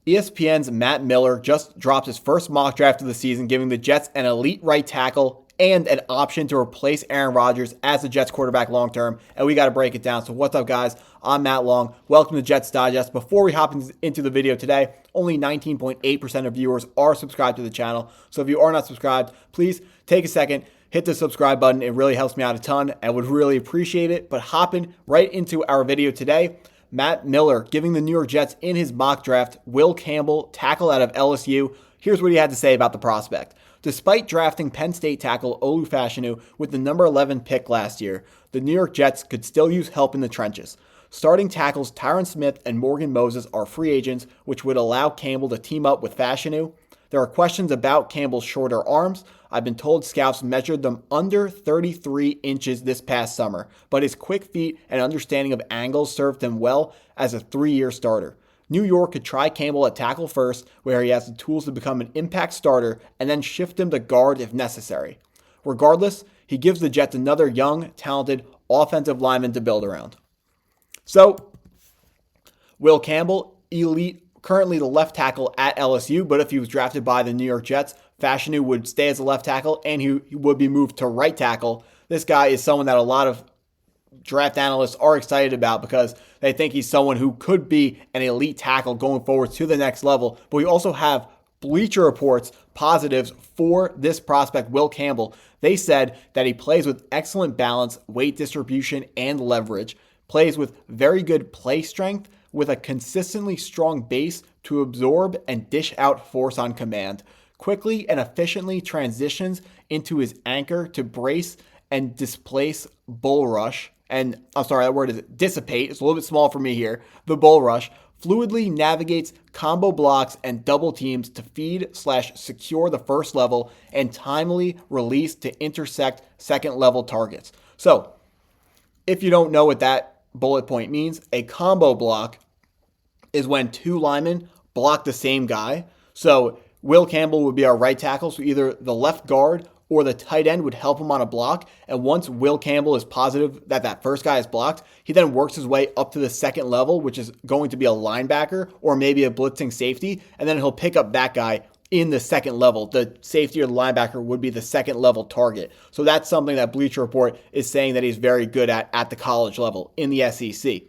ESPN's Matt Miller just dropped his first mock draft of the season, giving the Jets an elite right tackle and an option to replace Aaron Rodgers as the Jets quarterback long term, and we got to break it down. So what's up, guys? I'm Matt Long. Welcome to Jets Digest. Before we hop into the video today, only 19.8% of viewers are subscribed to the channel. So if you are not subscribed, please take a second, hit the subscribe button. It really helps me out a ton. I would really appreciate it. But hopping right into our video today, Matt Miller giving the New York Jets in his mock draft Will Campbell, tackle out of LSU. Here's what he had to say about the prospect. Despite drafting Penn State tackle Olu Fashanu with the number 11 pick last year, the New York Jets could still use help in the trenches. Starting tackles Tyron Smith and Morgan Moses are free agents, which would allow Campbell to team up with Fashanu. There are questions about Campbell's shorter arms. I've been told scouts measured them under 33 inches this past summer, but his quick feet and understanding of angles served him well as a 3-year starter. New York could try Campbell at tackle first, where he has the tools to become an impact starter, and then shift him to guard if necessary. Regardless, he gives the Jets another young, talented offensive lineman to build around. So, Will Campbell, elite, currently the left tackle at LSU, but if he was drafted by the New York Jets, Fashanu would stay as a left tackle and he would be moved to right tackle. This guy is someone that a lot of draft analysts are excited about because they think he's someone who could be an elite tackle going forward to the next level. But we also have Bleacher Report's positives for this prospect, Will Campbell. They said that he plays with excellent balance, weight distribution, and leverage, plays with very good play strength, with a consistently strong base to absorb and dish out force on command, quickly and efficiently transitions into his anchor to brace and displace bull rush. And I'm sorry, that word is dissipate. It's a little bit small for me here. The bull rush fluidly navigates combo blocks and double teams to feed/secure the first level and timely release to intersect second level targets. So if you don't know what that bullet point means, a combo block is when two linemen block the same guy. So Will Campbell would be our right tackle, so either the left guard or the tight end would help him on a block. And once Will Campbell is positive that that first guy is blocked, he then works his way up to the second level, which is going to be a linebacker or maybe a blitzing safety, and then he'll pick up that guy in the second level. The safety or the linebacker would be the second level target. So that's something that Bleacher Report is saying that he's very good at the college level in the SEC.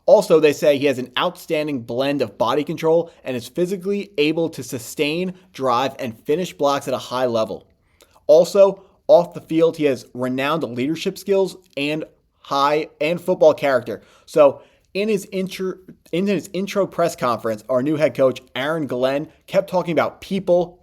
Also, they say he has an outstanding blend of body control and is physically able to sustain, drive, and finish blocks at a high level. Also, off the field, he has renowned leadership skills and football character. So in his intro press conference, our new head coach, Aaron Glenn, kept talking about people.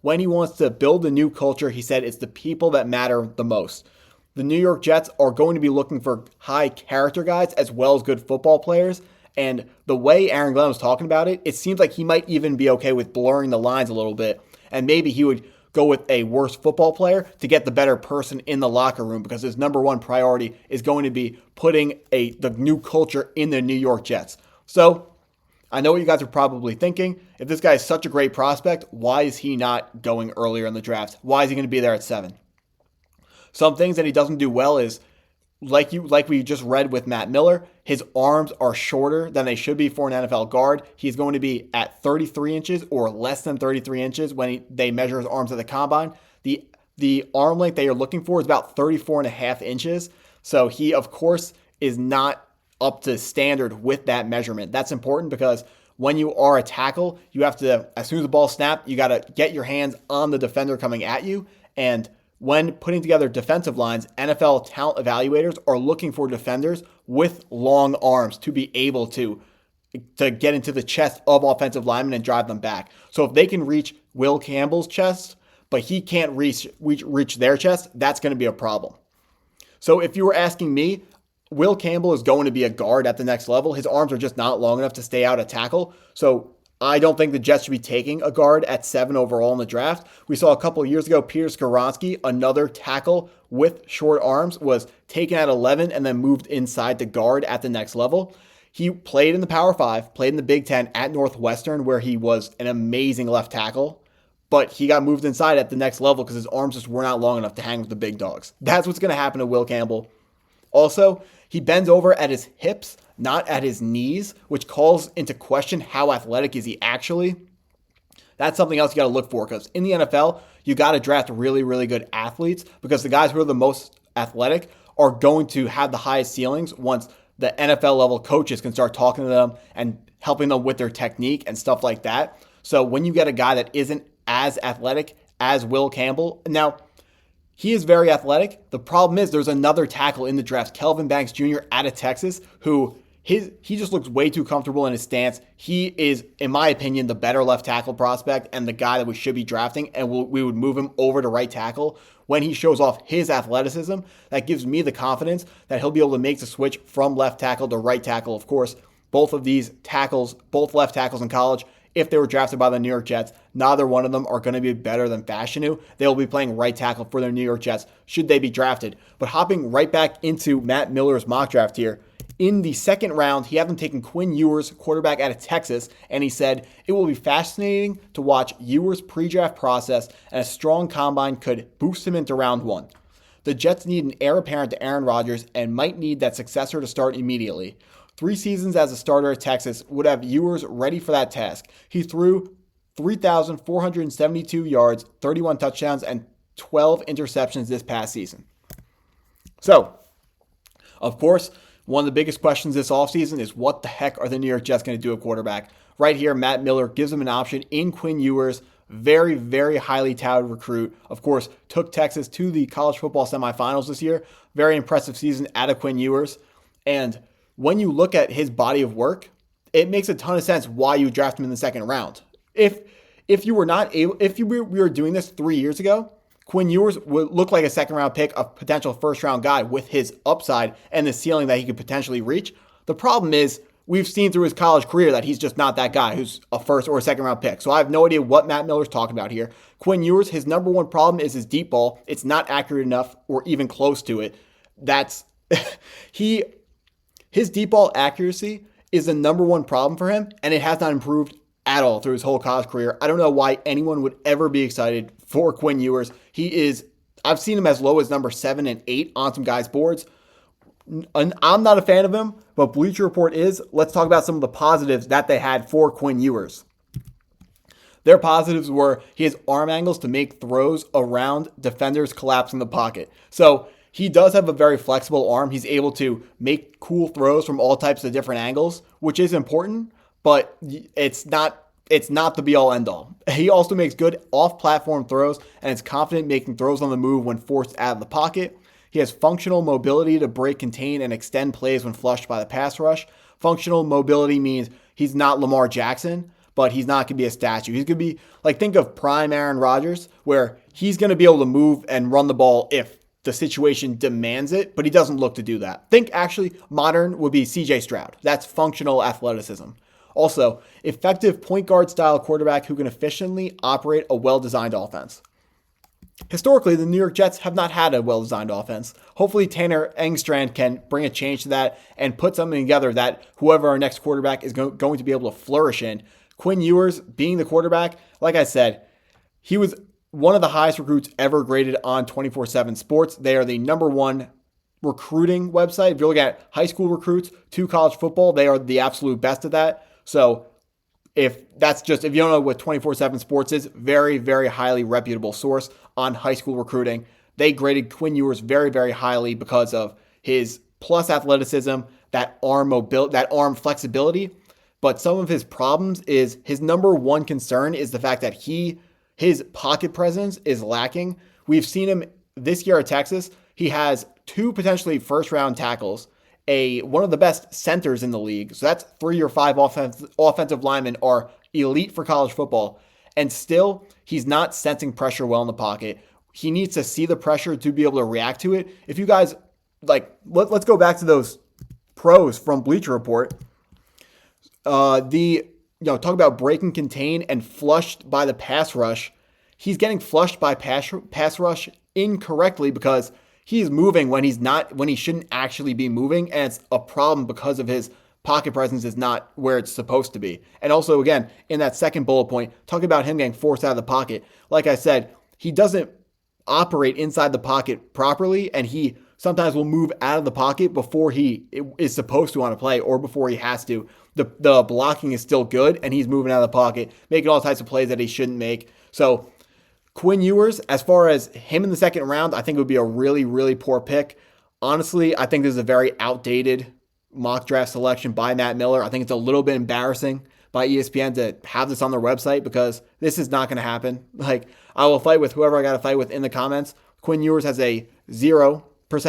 When he wants to build a new culture, he said it's the people that matter the most. The New York Jets are going to be looking for high character guys as well as good football players. And the way Aaron Glenn was talking about it, it seems like he might even be okay with blurring the lines a little bit. And maybe he would go with a worse football player to get the better person in the locker room, because his number one priority is going to be putting the new culture in the New York Jets. So I know what you guys are probably thinking. If this guy is such a great prospect, why is he not going earlier in the draft? Why is he going to be there at 7? Some things that he doesn't do well is, like we just read with Matt Miller, his arms are shorter than they should be for an NFL guard. He's going to be at 33 inches or less than 33 inches when they measure his arms at the combine. The arm length that you're looking for is about 34.5 inches. So he, of course, is not up to standard with that measurement. That's important because when you are a tackle, you have to, as soon as the ball snaps, you got to get your hands on the defender coming at you. And when putting together defensive lines, NFL talent evaluators are looking for defenders with long arms to be able to get into the chest of offensive linemen and drive them back. So if they can reach Will Campbell's chest, but he can't reach their chest, that's going to be a problem. So if you were asking me, Will Campbell is going to be a guard at the next level. His arms are just not long enough to stay out at tackle. So I don't think the Jets should be taking a guard at 7 overall in the draft. We saw a couple of years ago, Peter Skoronski, another tackle with short arms, was taken at 11 and then moved inside to guard at the next level. He played in the Power 5, played in the Big Ten at Northwestern, where he was an amazing left tackle, but he got moved inside at the next level because his arms just were not long enough to hang with the big dogs. That's what's going to happen to Will Campbell. Also, he bends over at his hips, not at his knees, which calls into question how athletic is he actually. That's something else you got to look for, because in the NFL, you got to draft really, really good athletes, because the guys who are the most athletic are going to have the highest ceilings once the NFL level coaches can start talking to them and helping them with their technique and stuff like that. So when you get a guy that isn't as athletic as Will Campbell, now he is very athletic. The problem is there's another tackle in the draft, Kelvin Banks Jr. out of Texas, who he just looks way too comfortable in his stance. He is, in my opinion, the better left tackle prospect and the guy that we should be drafting, and we would move him over to right tackle. When he shows off his athleticism, that gives me the confidence that he'll be able to make the switch from left tackle to right tackle. Of course, both of these tackles, both left tackles in college, if they were drafted by the New York Jets, neither one of them are going to be better than Fashanu. They will be playing right tackle for their New York Jets should they be drafted. But hopping right back into Matt Miller's mock draft here, in the second round, he had them taking Quinn Ewers, quarterback out of Texas, and he said, "It will be fascinating to watch Ewers' pre-draft process, and a strong combine could boost him into round one. The Jets need an heir apparent to Aaron Rodgers and might need that successor to start immediately. 3 seasons as a starter at Texas would have Ewers ready for that task. He threw 3,472 yards, 31 touchdowns, and 12 interceptions this past season." So, of course, one of the biggest questions this offseason is what the heck are the New York Jets going to do at quarterback? Right here, Matt Miller gives them an option in Quinn Ewers, very, very highly touted recruit. Of course, took Texas to the college football semifinals this year. Very impressive season out of Quinn Ewers. And when you look at his body of work, it makes a ton of sense why you draft him in the second round. If you were not able, if you were doing this 3 years ago, Quinn Ewers would look like a second-round pick, a potential first-round guy with his upside and the ceiling that he could potentially reach. The problem is we've seen through his college career that he's just not that guy who's a first or a second-round pick. So I have no idea what Matt Miller's talking about here. Quinn Ewers, his number one problem is his deep ball. It's not accurate enough or even close to it. That's his deep ball accuracy is the number one problem for him, and it has not improved at all through his whole college career. I don't know why anyone would ever be excited for Quinn Ewers. I've seen him as low as number 7 and 8 on some guys' boards. And I'm not a fan of him, but Bleacher Report is. Let's talk about some of the positives that they had for Quinn Ewers. Their positives were he has arm angles to make throws around defenders collapsing the pocket. So he does have a very flexible arm. He's able to make cool throws from all types of different angles, which is important, but it's not the be-all, end-all. He also makes good off-platform throws and is confident making throws on the move when forced out of the pocket. He has functional mobility to break, contain, and extend plays when flushed by the pass rush. Functional mobility means he's not Lamar Jackson, but he's not going to be a statue. He's going to be, think of prime Aaron Rodgers, where he's going to be able to move and run the ball if the situation demands it, but he doesn't look to do that. Think actually modern would be CJ Stroud. That's functional athleticism. Also, effective point guard style quarterback who can efficiently operate a well-designed offense. Historically, the New York Jets have not had a well-designed offense. Hopefully, Tanner Engstrand can bring a change to that and put something together that whoever our next quarterback is going to be able to flourish in. Quinn Ewers being the quarterback, like I said, he was one of the highest recruits ever graded on 24/7 Sports. They are the number one recruiting website. If you're looking at high school recruits to college football, they are the absolute best at that. So if you don't know what 24/7 Sports is, very, very highly reputable source on high school recruiting. They graded Quinn Ewers very, very highly because of his plus athleticism, that arm flexibility. But some of his problems is his number one concern is the fact that his pocket presence is lacking. We've seen him this year at Texas. He has 2 potentially first-round tackles, one of the best centers in the league. So that's 3 or 5 offensive linemen are elite for college football. And still, he's not sensing pressure well in the pocket. He needs to see the pressure to be able to react to it. If you guys, let's go back to those pros from Bleacher Report. Talk about break and contain and flushed by the pass rush. He's getting flushed by pass rush incorrectly because he's moving when he shouldn't actually be moving, and it's a problem because of his pocket presence is not where it's supposed to be. And also, again, in that second bullet point, talking about him getting forced out of the pocket. Like I said, he doesn't operate inside the pocket properly, and he sometimes will move out of the pocket before he is supposed to want to play or before he has to. The blocking is still good, and he's moving out of the pocket, making all types of plays that he shouldn't make. So Quinn Ewers, as far as him in the second round, I think it would be a really, really poor pick. Honestly, I think this is a very outdated mock draft selection by Matt Miller. I think it's a little bit embarrassing by ESPN to have this on their website because this is not going to happen. Like, I will fight with whoever I got to fight with in the comments. Quinn Ewers has a 0%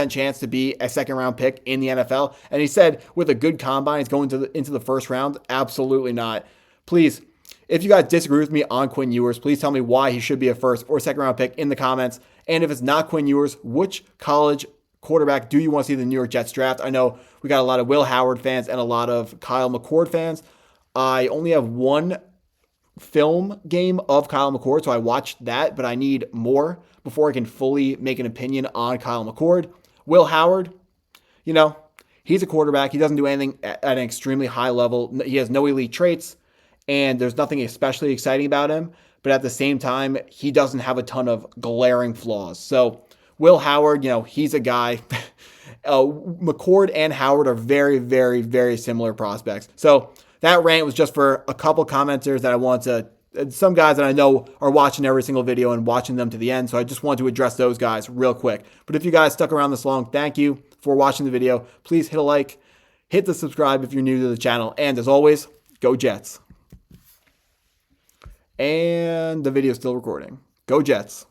chance to be a second round pick in the NFL. And he said with a good combine, he's going into the first round. Absolutely not. Please, if you guys disagree with me on Quinn Ewers, please tell me why he should be a first or second round pick in the comments. And if it's not Quinn Ewers, which college quarterback do you want to see the New York Jets draft? I know we got a lot of Will Howard fans and a lot of Kyle McCord fans. I only have one film game of Kyle McCord, so I watched that, but I need more before I can fully make an opinion on Kyle McCord. Will Howard, he's a quarterback. He doesn't do anything at an extremely high level. He has no elite traits, and there's nothing especially exciting about him. But at the same time, he doesn't have a ton of glaring flaws. So Will Howard, he's a guy. McCord and Howard are very, very, very similar prospects. So that rant was just for a couple commenters that I want to, some guys that I know are watching every single video and watching them to the end. So I just want to address those guys real quick. But if you guys stuck around this long, thank you for watching the video. Please hit a like, hit the subscribe if you're new to the channel. And as always, go Jets. And the video is still recording. Go Jets.